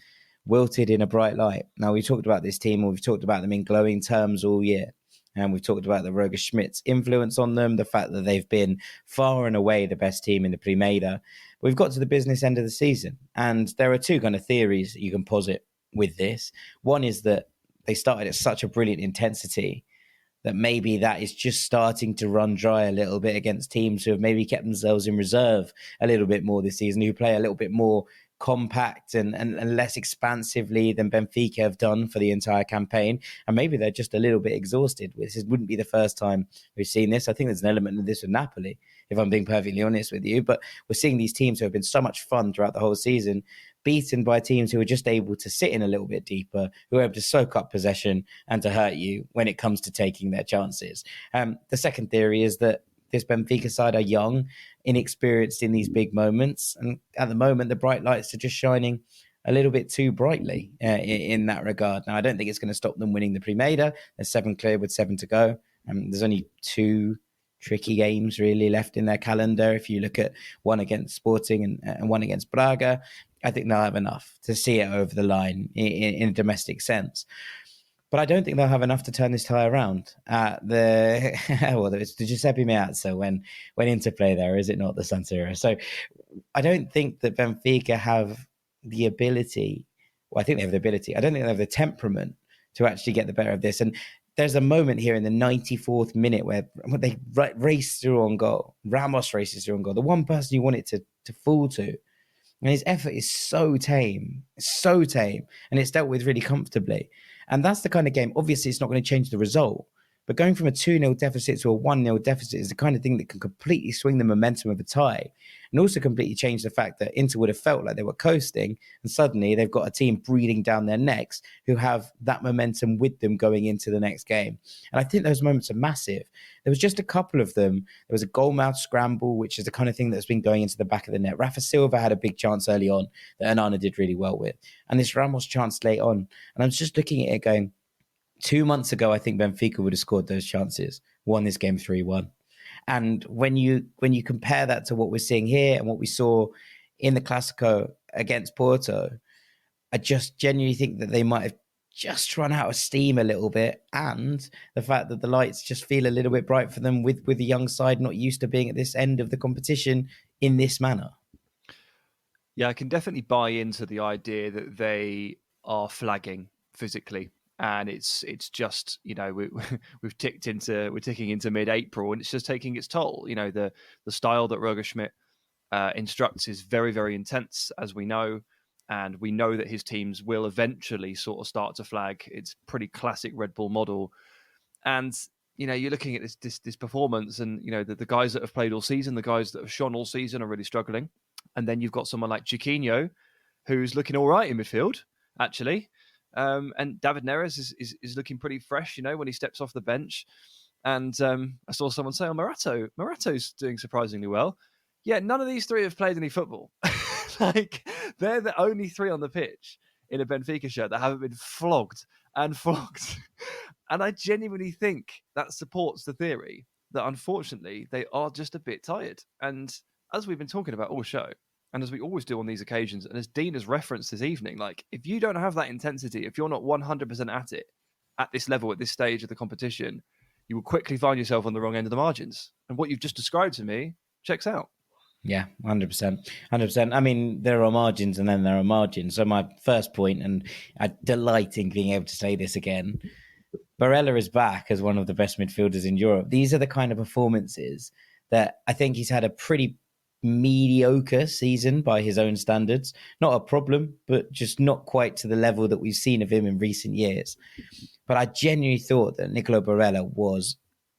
wilted in a bright light. Now, we've talked about this team, we've talked about them in glowing terms all year. And we've talked about the Roger Schmidt's influence on them, the fact that they've been far and away the best team in the Primera. We've got to the business end of the season. And there are two kind of theories that you can posit with this. One is that they started at such a brilliant intensity that maybe that is just starting to run dry a little bit against teams who have maybe kept themselves in reserve a little bit more this season, who play a little bit more compact and less expansively than Benfica have done for the entire campaign. And maybe they're just a little bit exhausted. This wouldn't be the first time we've seen this. I think there's an element of this with Napoli, if I'm being perfectly honest with you. But we're seeing these teams who have been so much fun throughout the whole season beaten by teams who are just able to sit in a little bit deeper, who are able to soak up possession and to hurt you when it comes to taking their chances. The second theory is that this Benfica side are young, inexperienced in these big moments. And at the moment, the bright lights are just shining a little bit too brightly in that regard. Now, I don't think it's going to stop them winning the Primera. There's 7 clear with 7 to go. There's only 2 tricky games really left in their calendar. If you look at one against Sporting and one against Braga, I think they'll have enough to see it over the line in a domestic sense. But I don't think they'll have enough to turn this tie around at it's the Giuseppe Meazza when Inter play there, is it not, the San Siro? So I don't think that Benfica have the ability. Well, I think they have the ability. I don't think they have the temperament to actually get the better of this. And there's a moment here in the 94th minute where they race through on goal. Ramos races through on goal. The one person you want it to fall to. And his effort is so tame, and it's dealt with really comfortably. And that's the kind of game, obviously it's not going to change the result, but going from a 2-0 deficit to a 1-0 deficit is the kind of thing that can completely swing the momentum of a tie, and also completely change the fact that Inter would have felt like they were coasting, and suddenly they've got a team breathing down their necks who have that momentum with them going into the next game. And I think those moments are massive. There was just a couple of them. There was a goal-mouth scramble, which is the kind of thing that's been going into the back of the net. Rafa Silva had a big chance early on that Onana did really well with. And this Ramos chance late on. And I was just looking at it going, 2 months ago, I think Benfica would have scored those chances, won this game 3-1. And when you compare that to what we're seeing here and what we saw in the Clásico against Porto, I just genuinely think that they might have just run out of steam a little bit, and the fact that the lights just feel a little bit bright for them with the young side not used to being at this end of the competition in this manner. Yeah, I can definitely buy into the idea that they are flagging physically, and it's just, we're ticking into mid-April, and it's just taking its toll. The style that Roger Schmidt instructs is very, very intense, as we know. And we know that his teams will eventually sort of start to flag. It's pretty classic Red Bull model. And, you're looking at this performance, and, the guys that have played all season, the guys that have shone all season are really struggling. And then you've got someone like Chiquinho, who's looking all right in midfield, actually. And David Neres is looking pretty fresh, when he steps off the bench. And I saw someone say, Morato's doing surprisingly well. Yeah, none of these three have played any football. They're the only three on the pitch. in a Benfica shirt that haven't been flogged and flogged. And I genuinely think that supports the theory that unfortunately they are just a bit tired. And as we've been talking about all show, and as we always do on these occasions, and as Dean has referenced this evening, like if you don't have that intensity, if you're not 100% at it at this level, at this stage of the competition, you will quickly find yourself on the wrong end of the margins. And what you've just described to me checks out. Yeah, 100%. 100%. I mean, there are margins and then there are margins. So my first point, and I delight in being able to say this again, Barella is back as one of the best midfielders in Europe. These are the kind of performances that I think he's had a pretty mediocre season by his own standards. Not a problem, but just not quite to the level that we've seen of him in recent years. But I genuinely thought that Nicolo Barella was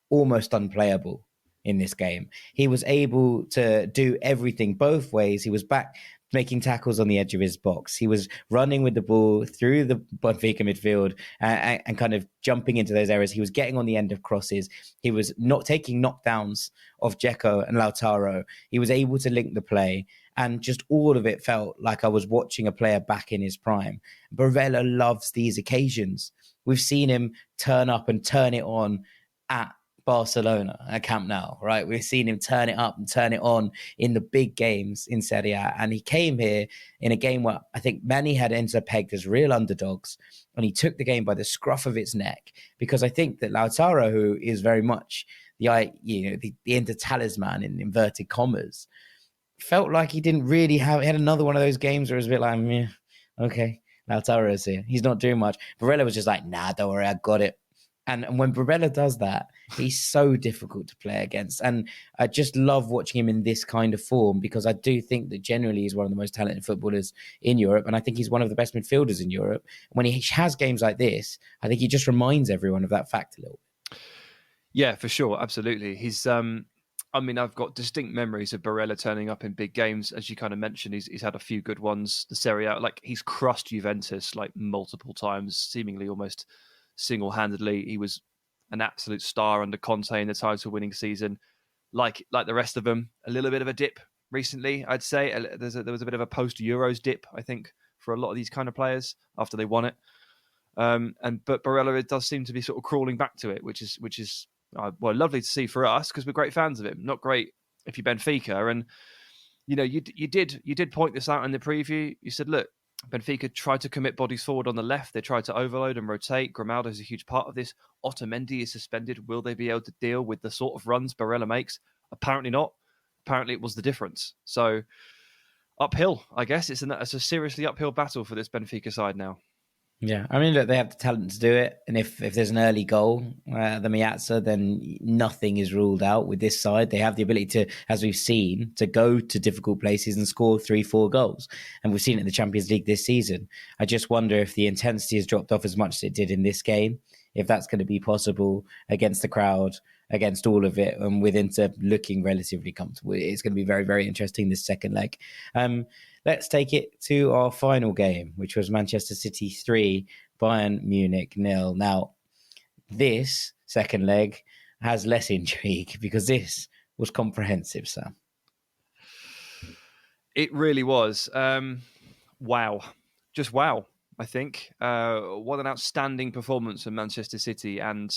almost unplayable in this game. He was able to do everything both ways. He was back making tackles on the edge of his box. He was running with the ball through the Benfica midfield and kind of jumping into those areas. He was getting on the end of crosses. He was not taking knockdowns of Dzeko and Lautaro. He was able to link the play, and just all of it felt like I was watching a player back in his prime. Barella loves these occasions. We've seen him turn up and turn it on at Barcelona, at Camp Nou, right? We've seen him turn it up and turn it on in the big games in Serie A. And he came here in a game where I think many had entered pegged as real underdogs, and he took the game by the scruff of its neck, because I think that Lautaro, who is very much the inter talisman in inverted commas, felt like he didn't really he had another one of those games where it was a bit like, yeah, okay, Lautaro's here. He's not doing much. Barella was just like, nah, don't worry, I got it. And when Barella does that, he's so difficult to play against. And I just love watching him in this kind of form, because I do think that generally he's one of the most talented footballers in Europe. And I think he's one of the best midfielders in Europe. When he has games like this, I think he just reminds everyone of that fact a little bit. Yeah, for sure. Absolutely. He's, I've got distinct memories of Barella turning up in big games. As you kind of mentioned, he's had a few good ones. The Serie A, like he's crushed Juventus like multiple times, seemingly almost single-handedly. He was an absolute star under Conte in the title-winning season. Like the rest of them, a little bit of a dip recently, I'd say. There was a bit of a post-Euros dip, I think, for a lot of these kind of players after they won it. But Barella, it does seem to be sort of crawling back to it, which is lovely to see for us, because we're great fans of him. Not great if you're Benfica. And you know, you did point this out in the preview. You said, look, Benfica tried to commit bodies forward on the left. They tried to overload and rotate. Grimaldo is a huge part of this. Otamendi is suspended. Will they be able to deal with the sort of runs Barella makes? Apparently not. Apparently it was the difference. So uphill, I guess. It's a seriously uphill battle for this Benfica side now. Yeah, I mean, look, they have the talent to do it. And if there's an early goal, the Miazza, then nothing is ruled out with this side. They have the ability to, as we've seen, to go to difficult places and score 3-4 goals. And we've seen it in the Champions League this season. I just wonder if the intensity has dropped off as much as it did in this game, if that's going to be possible against the crowd, against all of it, and with Inter looking relatively comfortable. It's going to be very, very interesting, this second leg. Let's take it to our final game, which was Manchester City 3, Bayern Munich 0. Now, this second leg has less intrigue, because this was comprehensive, Sam. It really was. Wow. Just wow, I think. What an outstanding performance from Manchester City and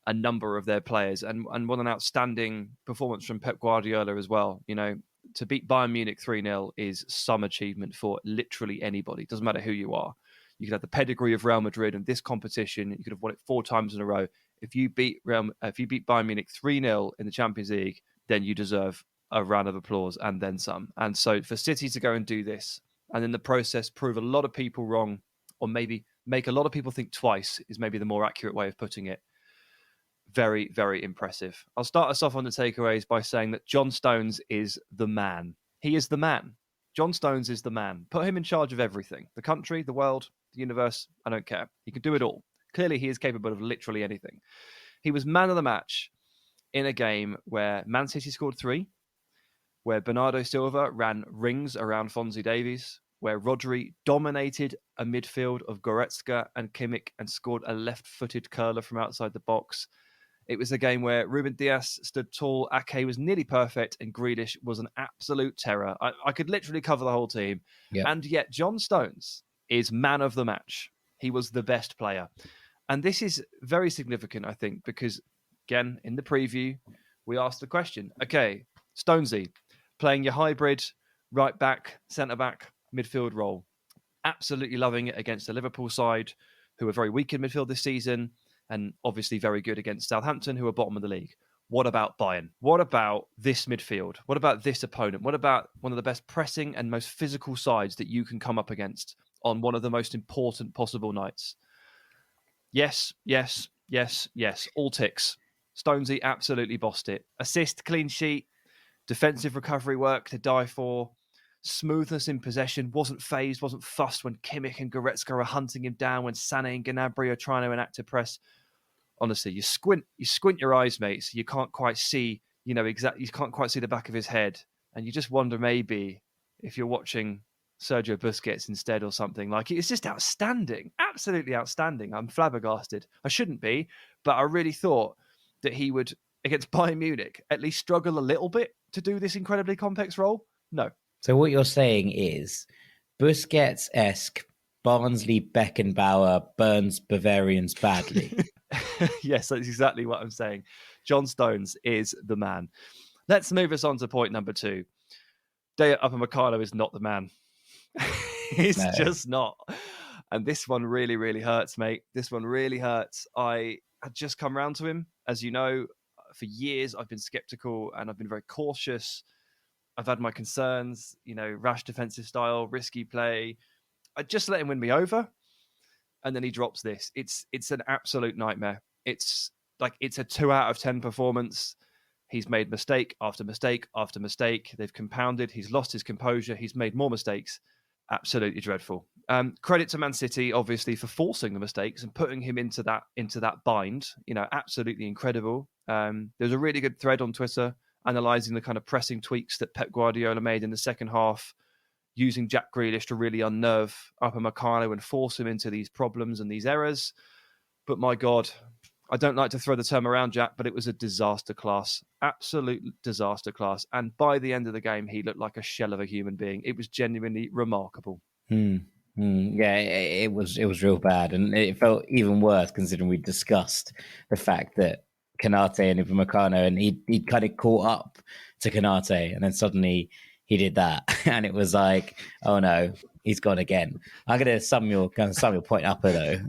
a number of their players, and what an outstanding performance from Pep Guardiola as well. You know, to beat Bayern Munich 3-0 is some achievement for literally anybody. It doesn't matter who you are. You could have the pedigree of Real Madrid in this competition. You could have won it 4 times in a row. If you beat Bayern Munich 3-0 in the Champions League, then you deserve a round of applause and then some. And so for City to go and do this, and in the process prove a lot of people wrong, or maybe make a lot of people think twice, is maybe the more accurate way of putting it. Very, very impressive. I'll start us off on the takeaways by saying that John Stones is the man. He is the man. John Stones is the man. Put him in charge of everything. The country, the world, the universe, I don't care. He can do it all. Clearly, he is capable of literally anything. He was man of the match in a game where Man City scored 3, where Bernardo Silva ran rings around Fonzie Davies, where Rodri dominated a midfield of Goretzka and Kimmich and scored a left-footed curler from outside the box. It was a game where Ruben Dias stood tall, Ake was nearly perfect, and Grealish was an absolute terror. I could literally cover the whole team. Yep. And yet John Stones is man of the match. He was the best player. And this is very significant, I think, because, again, in the preview, we asked the question, okay, Stonesy, playing your hybrid right back, centre back, midfield role. Absolutely loving it against the Liverpool side, who are very weak in midfield this season, and obviously very good against Southampton, who are bottom of the league. What about Bayern? What about this midfield? What about this opponent? What about one of the best pressing and most physical sides that you can come up against on one of the most important possible nights? Yes, yes, yes, yes. All ticks. Stonesy absolutely bossed it. Assist, clean sheet, defensive recovery work to die for. Smoothness in possession, wasn't phased, wasn't fussed when Kimmich and Goretzka are hunting him down, when Sané and Gnabry are trying to enact a press. Honestly, you squint your eyes, mate, so you can't quite see, exactly. You can't quite see the back of his head, and you just wonder maybe if you're watching Sergio Busquets instead or something. Like, it's just outstanding, absolutely outstanding. I'm flabbergasted. I shouldn't be, but I really thought that he would, against Bayern Munich, at least struggle a little bit to do this incredibly complex role. No. So what you're saying is Busquets-esque Barnsley Beckenbauer burns Bavarians badly. Yes, that's exactly what I'm saying. John Stones is the man. Let's move us on to point number 2. Dayot Upamecano is not the man. He's just not. And this one really, really hurts, mate. This one really hurts. I had just come round to him. As you know, for years I've been skeptical and I've been very cautious. I've had my concerns, rash defensive style, risky play. I just let him win me over. And then he drops this. It's an absolute nightmare. It's a 2 out of 10 performance. He's made mistake after mistake after mistake. They've compounded. He's lost his composure. He's made more mistakes. Absolutely dreadful. Credit to Man City, obviously, for forcing the mistakes and putting him into that bind. Absolutely incredible. There's a really good thread on Twitter analysing the kind of pressing tweaks that Pep Guardiola made in the second half, using Jack Grealish to really unnerve Upamecano and force him into these problems and these errors. But my God, I don't like to throw the term around, Jack, but it was a disaster class, absolute disaster class. And by the end of the game, he looked like a shell of a human being. It was genuinely remarkable. Yeah, it was real bad. And it felt even worse considering we discussed the fact that Kanate and Upamecano, and he'd kind of caught up to Kanate, and then suddenly he did that, and it was like, oh no, he's gone again. I'm going to sum your point up though,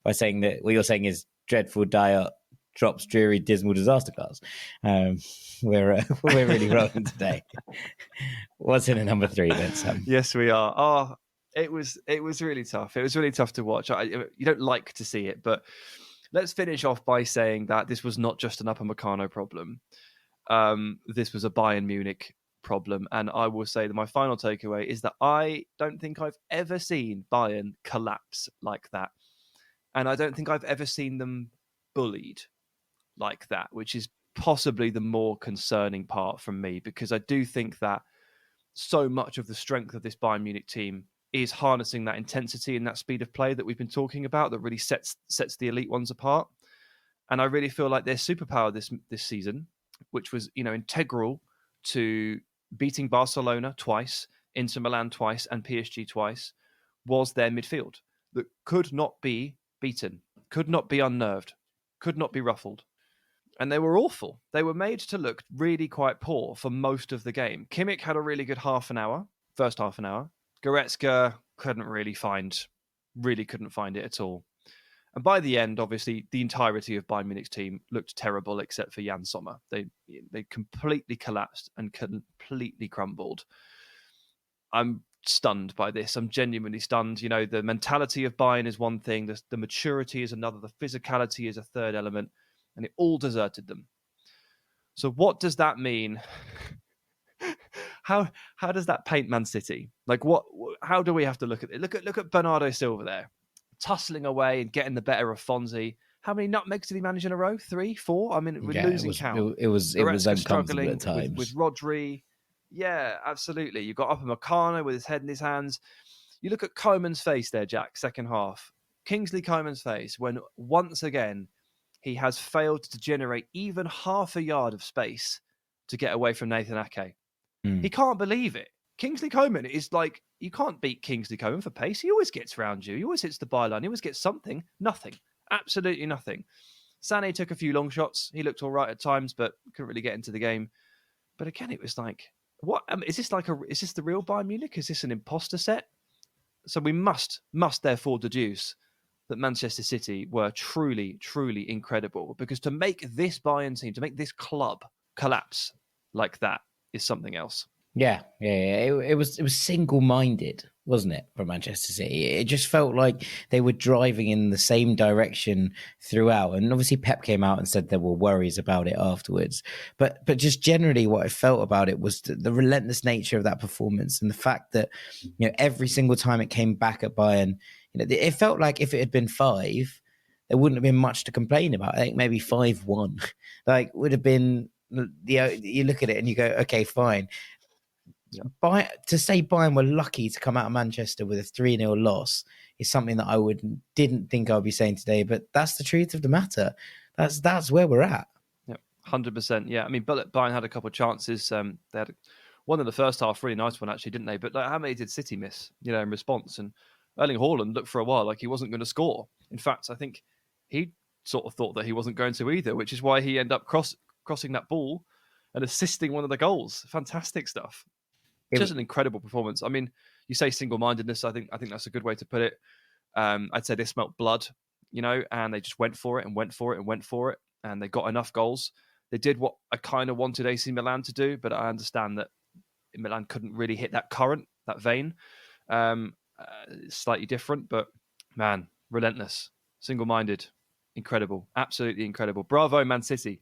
by saying that what you're saying is dreadful Dayot drops dreary dismal disaster class. We're really rolling today. What's in the number 3 then, Sam? Yes, we are. Oh, it was really tough. It was really tough to watch. You don't like to see it, but let's finish off by saying that this was not just an Upamecano problem. This was a Bayern Munich problem. And I will say that my final takeaway is that I don't think I've ever seen Bayern collapse like that. And I don't think I've ever seen them bullied like that, which is possibly the more concerning part from me, because I do think that so much of the strength of this Bayern Munich team is harnessing that intensity and that speed of play that we've been talking about that really sets the elite ones apart. And I really feel like their superpower this season, which was, integral to beating Barcelona twice, Inter Milan twice, and PSG twice, was their midfield that could not be beaten, could not be unnerved, could not be ruffled. And they were awful. They were made to look really quite poor for most of the game. Kimmich had a really good first half an hour. Goretzka couldn't find it at all. And by the end, obviously, the entirety of Bayern Munich's team looked terrible except for Jan Sommer. They completely collapsed and completely crumbled. I'm stunned by this. I'm genuinely stunned. The mentality of Bayern is one thing, the maturity is another, the physicality is a third element, and it all deserted them. So what does that mean? How does that paint Man City? Like, how do we have to look at it? Look at Bernardo Silva there, tussling away and getting the better of Fonzie. How many nutmegs did he manage in a row? 3, 4? I mean, we're losing count. It was uncomfortable at times. With Rodri. Yeah, absolutely. You've got Upamecano with his head in his hands. You look at Koeman's face there, Jack, second half. Kingsley Coman's face, when once again he has failed to generate even half a yard of space to get away from Nathan Ake. He can't believe it. Kingsley Coman is like, you can't beat Kingsley Coman for pace. He always gets around you. He always hits the byline. He always gets something. Nothing. Absolutely nothing. Sané took a few long shots. He looked all right at times, but couldn't really get into the game. But again, it was like, what? Is this the real Bayern Munich? Is this an imposter set? So we must therefore deduce that Manchester City were truly, truly incredible, because to make this Bayern team, to make this club collapse like that is something else. Yeah. It was single-minded, wasn't it, for Manchester City? It just felt like they were driving in the same direction throughout. And obviously Pep came out and said there were worries about it afterwards. But just generally what I felt about it was the relentless nature of that performance, and the fact that, every single time it came back at Bayern, it felt like if it had been 5, there wouldn't have been much to complain about. I think maybe 5-1 would have been, you look at it and you go, okay, fine. To say Bayern were lucky to come out of Manchester with a 3-0 loss is something that I didn't think I'd be saying today, but that's the truth of the matter. That's where we're at. Yeah, 100%. Yeah, I mean, Bayern had a couple of chances. They had one in the first half, really nice one actually, didn't they? But how many did City miss? In response, and Erling Haaland looked for a while like he wasn't going to score. In fact, I think he sort of thought that he wasn't going to either, which is why he ended up crossing that ball and assisting one of the goals. Fantastic stuff. Just an incredible performance. I mean, you say single-mindedness. I think that's a good way to put it. I'd say they smelt blood, and they just went for it and went for it and went for it, and they got enough goals. They did what I kind of wanted AC Milan to do, but I understand that Milan couldn't really hit that current, that vein. Slightly different, but man, relentless, single-minded, incredible, absolutely incredible. Bravo, Man City.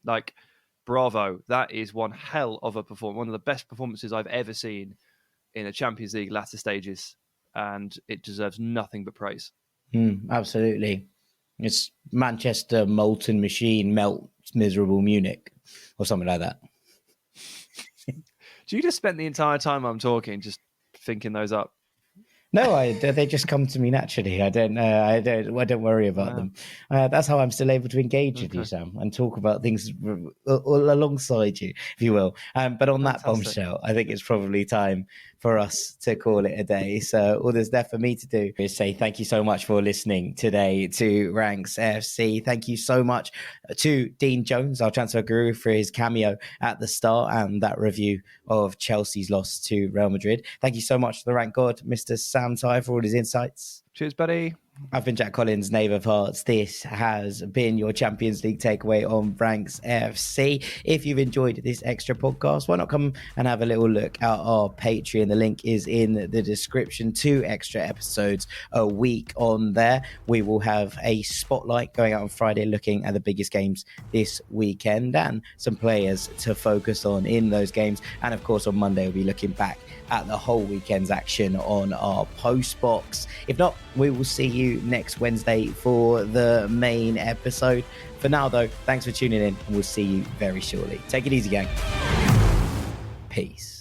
Bravo. That is one hell of a performance. One of the best performances I've ever seen in a Champions League latter stages. And it deserves nothing but praise. Absolutely. It's Manchester molten machine melts miserable Munich or something like that. Do you just spend the entire time I'm talking just thinking those up? No, they just come to me naturally. I don't worry about them. That's how I'm still able to engage with you, Sam, and talk about things all alongside you, if you will. But on that bombshell, I think it's probably time for us to call it a day. So all there's left for me to do is say thank you so much for listening today to Ranks FC. Thank you so much to Dean Jones, our transfer guru, for his cameo at the start and that review of Chelsea's loss to Real Madrid. Thank you so much to the Rank God, Mr. Sam Ty, for all his insights. Cheers, buddy. I've been Jack Collins, Knave of Hearts. This has been your Champions League takeaway on Ranks FC. If you've enjoyed this extra podcast, why not come and have a little look at our Patreon? The link is in the description. 2 extra episodes a week on there. We will have a spotlight going out on Friday looking at the biggest games this weekend and some players to focus on in those games. And of course, on Monday, we'll be looking back at the whole weekend's action on our post box. If not, we will see you next Wednesday for the main episode. For now, though, thanks for tuning in, and we'll see you very shortly. Take it easy, gang. Peace.